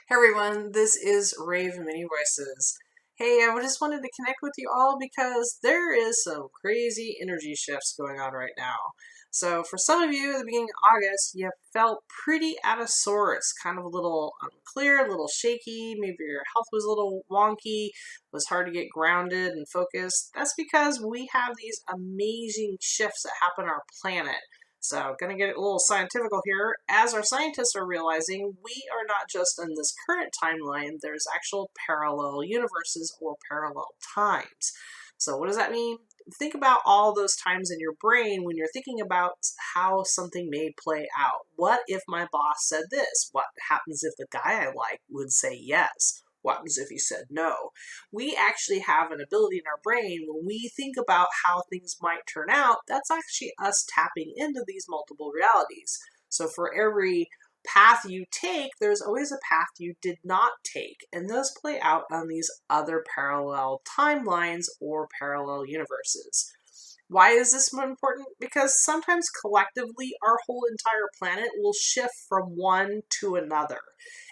Hey everyone, this is Rave Mini Voices. Hey, I just wanted to connect with you all because there is some crazy energy shifts going on right now. So for some of you at the beginning of August, you felt pretty out of sorts, kind of a little unclear, a little shaky, maybe your health was a little wonky, it was hard to get grounded and focused. That's because we have these amazing shifts that happen on our planet. So, going to get a little scientifical here. As our scientists are realizing, we are not just in this current timeline, there's actual parallel universes or parallel times. So, what does that mean? Think about all those times in your brain when you're thinking about how something may play out. What if my boss said this? What happens if the guy I like would say yes? What happens if he said no? We actually have an ability in our brain when we think about how things might turn out, that's actually us tapping into these multiple realities. So for every path you take, there's always a path you did not take, and those play out on these other parallel timelines or parallel universes. Why is this important? Because sometimes collectively our whole entire planet will shift from one to another.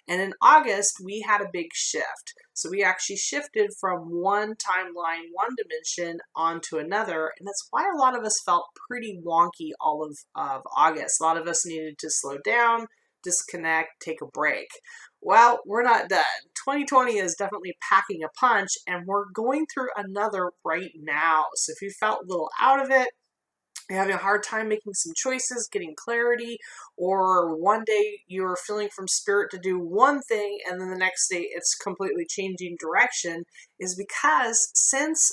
And in August, we had a big shift. So we actually shifted from one timeline, one dimension onto another. And that's why a lot of us felt pretty wonky all of August. A lot of us needed to slow down, disconnect, take a break. Well, we're not done. 2020 is definitely packing a punch, and we're going through another right now. So if you felt a little out of it, you're having a hard time making some choices, getting clarity, or one day you're feeling from spirit to do one thing and then the next day it's completely changing direction, is because since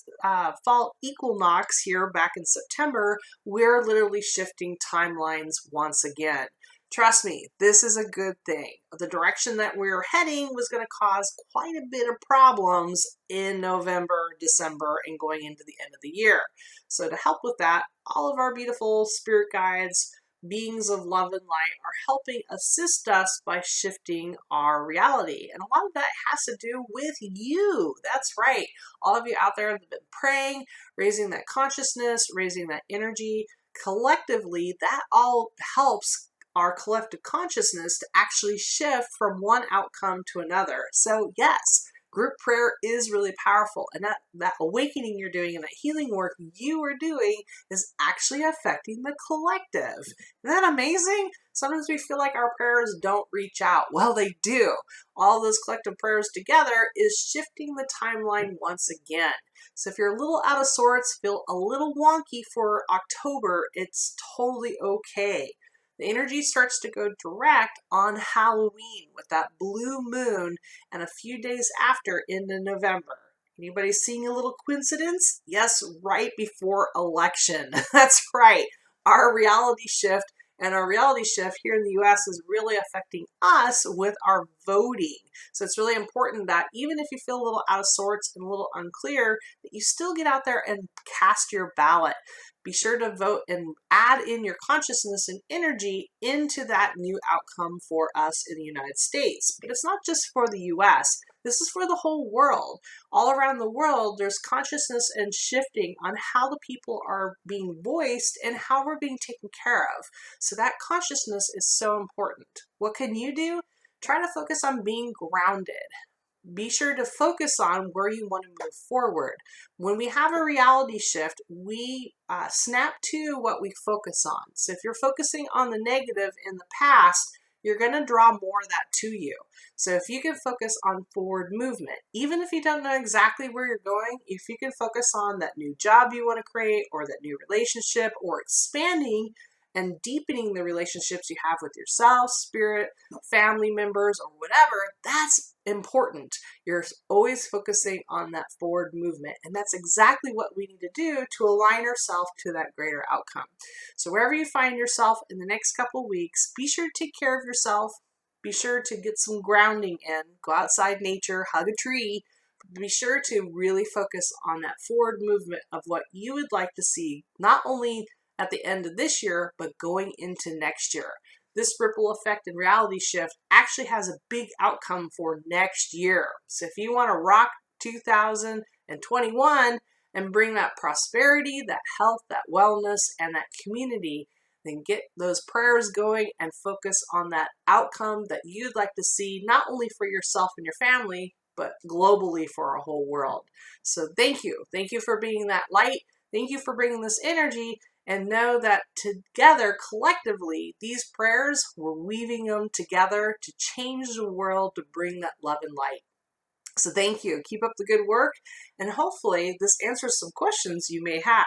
fall equinox here back in September, we're literally shifting timelines once again. Trust me, this is a good thing. The direction that we're heading was going to cause quite a bit of problems in November, December, and going into the end of the year. So to help with that, all of our beautiful spirit guides, beings of love and light, are helping assist us by shifting our reality. And a lot of that has to do with you. That's right. All of you out there have been praying, raising that consciousness, raising that energy. Collectively, that all helps our collective consciousness to actually shift from one outcome to another. So yes, group prayer is really powerful, and that awakening you're doing and that healing work you are doing is actually affecting the collective. Isn't that amazing? Sometimes we feel like our prayers don't reach out. Well, they do. All those collective prayers together is shifting the timeline once again. So if you're a little out of sorts, feel a little wonky for October, it's totally okay. The energy starts to go direct on Halloween with that blue moon and a few days after into November. Anybody seeing a little coincidence? Yes, right before election. That's right. Our reality shift and our reality shift here in the US is really affecting us with our voting. So it's really important that even if you feel a little out of sorts and a little unclear, that you still get out there and cast your ballot. Be sure to vote and add in your consciousness and energy into that new outcome for us in the United States. But it's not just for the US, this is for the whole world. All around the world, there's consciousness and shifting on how the people are being voiced and how we're being taken care of. So that consciousness is so important. What can you do? Try to focus on being grounded. Be sure to focus on where you want to move forward. When we have a reality shift, we snap to what we focus on. So if you're focusing on the negative in the past, you're going to draw more of that to you. So if you can focus on forward movement, even if you don't know exactly where you're going, if you can focus on that new job you want to create or that new relationship or expanding and deepening the relationships you have with yourself, spirit, family members, or whatever, that's important. You're always focusing on that forward movement. And that's exactly what we need to do to align ourselves to that greater outcome. So wherever you find yourself in the next couple of weeks, be sure to take care of yourself. Be sure to get some grounding in. Go outside nature, hug a tree. Be sure to really focus on that forward movement of what you would like to see, not only at the end of this year, but going into next year. This ripple effect and reality shift actually has a big outcome for next year. So if you want to rock 2021 and bring that prosperity, that health, that wellness, and that community, then get those prayers going and focus on that outcome that you'd like to see, not only for yourself and your family, but globally for our whole world. So thank you. Thank you for being that light. Thank you for bringing this energy, and know that together, collectively, these prayers, we're weaving them together to change the world, to bring that love and light. So thank you. Keep up the good work, and hopefully this answers some questions you may have.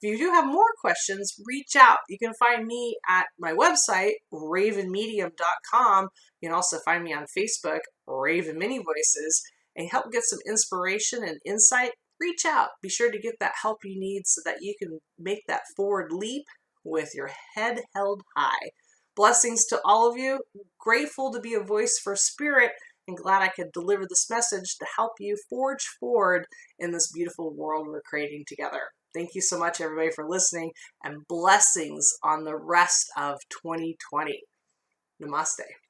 If you do have more questions, reach out. You can find me at my website, ravenmedium.com. You can also find me on Facebook, Raven Mini Voices, and help get some inspiration and insight. Reach out. Be sure to get that help you need so that you can make that forward leap with your head held high. Blessings to all of you. Grateful to be a voice for spirit, and glad I could deliver this message to help you forge forward in this beautiful world we're creating together. Thank you so much, everybody, for listening, and blessings on the rest of 2020. Namaste.